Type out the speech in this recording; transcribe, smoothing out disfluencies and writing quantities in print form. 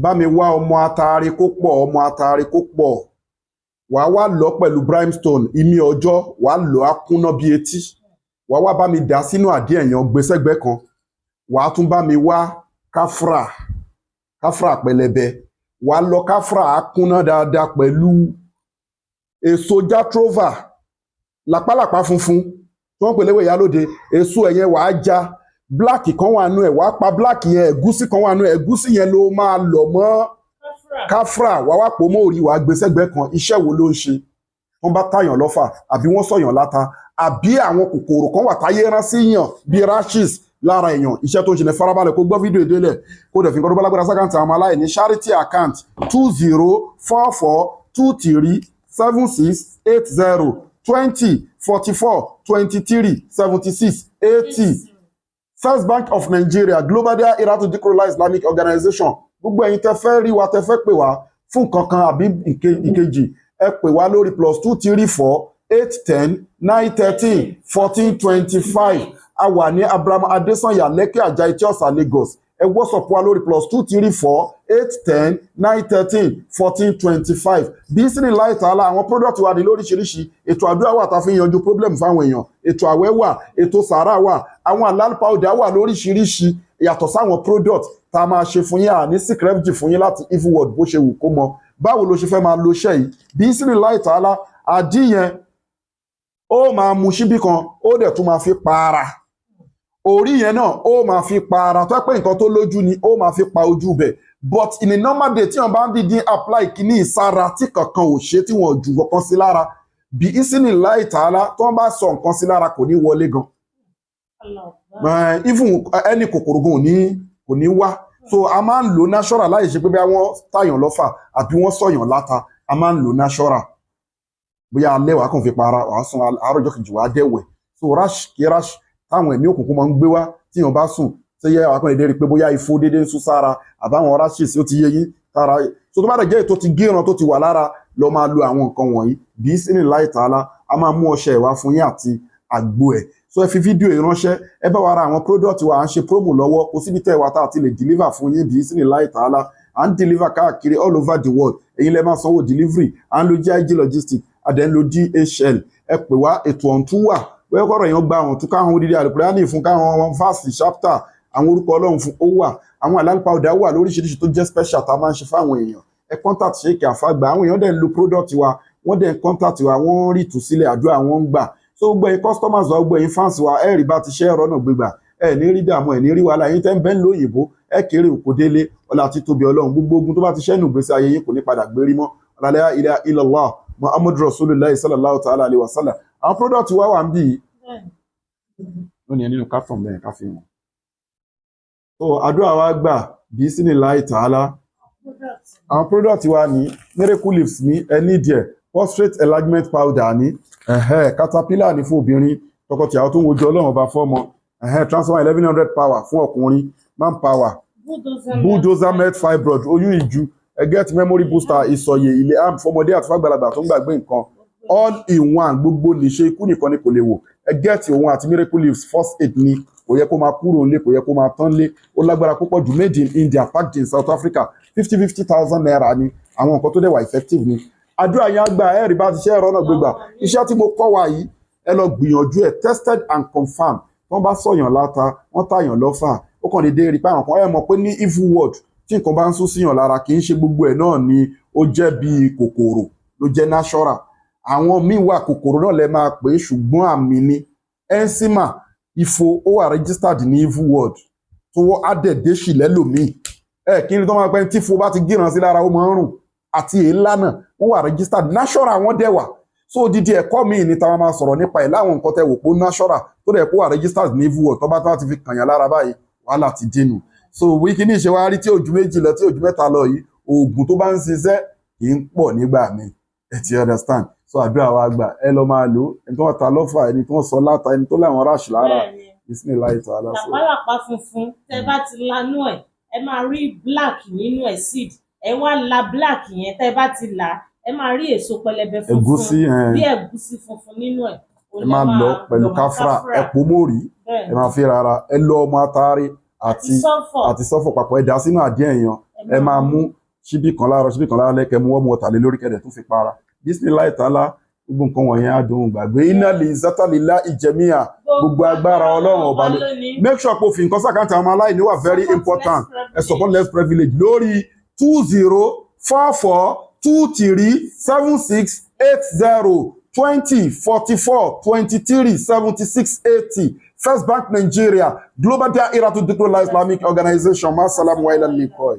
bá mi wá ọmọ atare kó pọ̀ wàá wá lọ pẹ̀lú brimstone ìmí ọjọ́ wàá lọ á kúnná bí etí wàá wá bá mi dà sínú àdí ẹ̀yàn gbèsẹ́gbẹ́ kan wàá tún bá mi wá káfrà pẹlẹbẹ wàá lọ káfrà á kúnná dáadáa pẹ̀lú èso játrova làpálàpá funfun tí wọ́n pè léwé ìyálóde èso ẹ̀yẹn wàá já black kan wà nú ẹ̀ wàá pa black yẹn ẹ̀gúsí kan wà nú ẹ̀ ẹ̀gúsí yẹn ló máa lọ̀ mọ́ káfrà wàá wá pò mọ́ òrí wàá gbé sẹ́gbẹ́ kan iṣẹ́ wo ló ń ṣe wọ́n bá tàyàn lọ́fà àbí wọ́n sọ̀yàn láta àbí àwọn kòkòrò kan wà táyé rán sí yàn bíi rashes lára èèyàn iṣẹ́ tó ń ṣe ní farabalẹ̀ kó gbọ́ fídíò ìdílẹ̀ kó dẹ̀ fi nǹkan tó bá lágbára sákàǹtì àwọn aláìní charity account 2044237680 2044237680 First Bank of Nigeria Global Dahiratu Dhikrlahi Islamic Organization gbogbo ẹ̀yin tẹ́ fẹ́ rí wa tẹ́ fẹ́ pè wá fún nǹkan kan àbí ìkejì ẹ pè wá lórí +234-810-913-1425 a wà ní Abraham Adesanya Lekki Ajah Etiosa Lagos ẹ WhatsApp wa lórí +234-810-913-1425 bí sínú láì tààlà àwọn product wa ní lóríṣiríṣi ètò àdúrà wà tá a fi ń yanjú problem fáwọn èèyàn ètò àwẹ̀ wà ètò sàárà wà àwọn halal powder wà lóríṣiríṣi yàtọ̀ sáwọn product tá a máa ṣe fún yín àní secret fún yín láti evil world bó ṣe wù kó mọ báwo ló ṣe fẹ́ máa lo iṣẹ́ yìí bí sínú láì tààlà àdí yẹn ó máa mu ṣíbí kan ó dẹ̀ tún máa fi para orí yẹn náà ó máa fi pa ara tó pé nǹkan tó lójú ni ó máa fi pa ojú bẹ̀ but in a normal day tí wọ́n bá ń dídín apply kíní ìsára tí kankan ò ṣe tí wọ́n jù kankan sí lára bí ìsìnì láì tààlà tó wọ́n bá sọ nǹkan sí lára kò ní wọlé gan even ẹni kòkòrò gan kò ní wá so a máa ń lo natural láì ṣe pé bí wọ́n tàyàn lọ́fà àbí wọ́n sọ̀yàn láta a máa ń lo natural bóyá alẹ́ wàá kàn fi pa ara wàá sùn àárọ̀ ọjọ́ kejì wàá dẹ̀wẹ̀ so rash kí rash táwọn ẹ̀mí òkùnkùn máa ń gbé wá tí wọ́n bá sùn tó yẹ àwọn akọ́ni dérí pé bóyá ifo dédé ń sún sára àbáwọn rashes ó ti yé yín tára so tó bá dẹ̀ jẹ́ ètò ti gíran tó ti wà lára lọ máa lo àwọn nǹkan wọ̀nyí bí sínú láì tààlà a máa mú ọṣẹ ìwá fún yín àti àgbo ẹ̀ so ẹ fi fídíò ìránṣẹ́ ẹ bá wa ra àwọn product wa à ń ṣe promo lọ́wọ́ kò síbi tẹ́ ẹ wá tá a ti lè deliver fún yín bí sínú láì tààlà à ń deliver káàkiri all over the world èyí lẹ máa sanwó delivery à ń lo GIG logistics àdẹ̀ ń lo DHL ẹ pè wá ètò ọ̀ǹtún wà wẹ́ẹ́ kọ́rọ̀ èèyàn gba àwọn tún káwọn odidi àlùkùránì fún káwọn fásitì chapter àwọn orúkọ ọlọ́run fún ó wà àwọn halal powder wà lóríṣiríṣi tó jẹ́ special tá a máa ń ṣe fáwọn èèyàn ẹ contact Sheikh Afagba àwọn èèyàn dẹ̀ ń lo product wa wọ́n dẹ̀ ń contact wa wọ́n rí ìtúsílẹ̀ àdúrà wọn ń gbà so gbogbo ẹ̀yin customers wa gbogbo ẹ̀yin fans wa ẹ rí bá ti ṣe ẹ̀rọ náà gbégbà ẹ ní rí dààmú ẹ ní rí wàhálà yín tẹ́ ń bẹ́ ń lo òyìnbó ẹ kéré òkò délé ọlá àti tóbi ọlọ́run gbogbo ogun tó bá ti ṣẹ́nu gbèsè ayé yín kò ní padà gbérí mọ́ la ilaha illallah Muhammadu Rasulullah sallallahu ta'ala alaihi wasallam àwọn product wa wà ń bì í lónìí nínú carton bẹ́ẹ̀ ká fi hàn so àdúrà wa gbà bí sínú láì tààlà àwọn product wa ní miracle leaves ní ẹni díẹ̀ prostate enlargement powder ní caterpillar ní fún obìnrin tọkọtìyàwó tó ń wojú ọlọ́run ọba fọ́mọ transformer 1100 power fún ọkùnrin man power bulldozer met fibroid oyún ìju get memory booster ìsọyè ilé arm fọmọdé àti fàgbàlagbà tó ń gbàgbé nǹkan all in one gbogbo lè ṣe ikú nìkan ni kò lè wò get òun àti miracle leaves first aid ni kò yẹ kó máa kúrò lé kò yẹ kó máa tán lé ó lágbára púpọ̀ jù made in India packed in South Africa 50,000 naira ni àwọn nǹkan tó dẹ̀ wà effective ni àdúrà yẹn àgbà ẹ̀rí bá ti ṣe ẹ̀rọ náà gbégbà iṣẹ́ tí mo kọ́ wa yìí ẹ lọ gbìyànjú ẹ̀ tested and confirmed wọ́n bá sọ̀yàn láta wọ́n tàyàn lọ́fà ó kàn déédéé rí pé àwọn kan ẹ̀ mọ̀ pé ní evil world tí nǹkan bá ń sún síyàn lára kì í ṣe gbogbo ẹ̀ náà ni ó jẹ́ bíi kòkòrò ló jẹ́ natural àwọn míì wà kòkòrò náà lẹ máa pè é ṣùgbọ́n àmì ni ẹ́ńsímà ifo ó wà registered ní evil world tó wọ́n adẹ̀dẹ́sì lẹ́lòmíì kí ni tó máa pẹ́ tí ifo bá ti gíran sí lára ó máa ń rùn àti èélá náà wọ́n wà registered natural wọ́n dẹ̀ wà so odidi ẹ̀kọ́ míì ní táwọn máa sọ̀rọ̀ nípa ẹ̀ láwọn nǹkan tẹ́ wò pé natural tó dẹ̀ kó wà registered ní evil world tó bá ti fi kànyàn lára báyìí wàhálà ti dínú so wíkí ní ìṣe wa rí tí ojú méjì lọ tí ojú mẹ́ta lọ yìí oògùn tó bá ń ṣiṣẹ́ kì í pọ̀ nígbà míì ẹ ti understand so àdúrà wa gbà ẹ lọ máa lò ẹni tó wọ́n ta lọ́fà ẹni tó wọ́n sọ láta ẹni tó láwọn ráṣì lára ìsìn láì tó aláṣọ. làpálàpá funfun tẹ bá ti lanú ẹ máa rí black nínú ẹ seed ẹ wá la black yẹn tẹ bá ti là ẹ máa rí èso pẹlẹbẹ funfun bí ẹ̀gúsí funfun nínú ẹ. ẹ máa lọ pẹ̀lú káfrà ẹ pò mórí ẹ máa fi rárá ẹ lọ ọmọ atare àti sọ́fọ̀ papọ̀ ẹ̀dá sínú àdín èèyàn ẹ máa mú ṣíbí kan láàárọ̀ ṣíbí kan lálẹ́ kẹ́ mú wọ́n mu ọ̀tà lé lórí kẹ́dẹ̀ tún fi para Bismillah ta'ala gbogbo nǹkan wọ̀nyẹn á dùn gbàgbé iná lè zátàlélá ìjẹmíà gbogbo agbára ọlọ́run ọba ló make sure pé òfin nǹkan sàkáǹtì àwọn aláìní wà very important ẹ support less privilege lórí 20442376802044237680 First Bank Nigeria Global Dahiratu Dhikrlahi Islamic Organization. Massalam wa ilal liqa.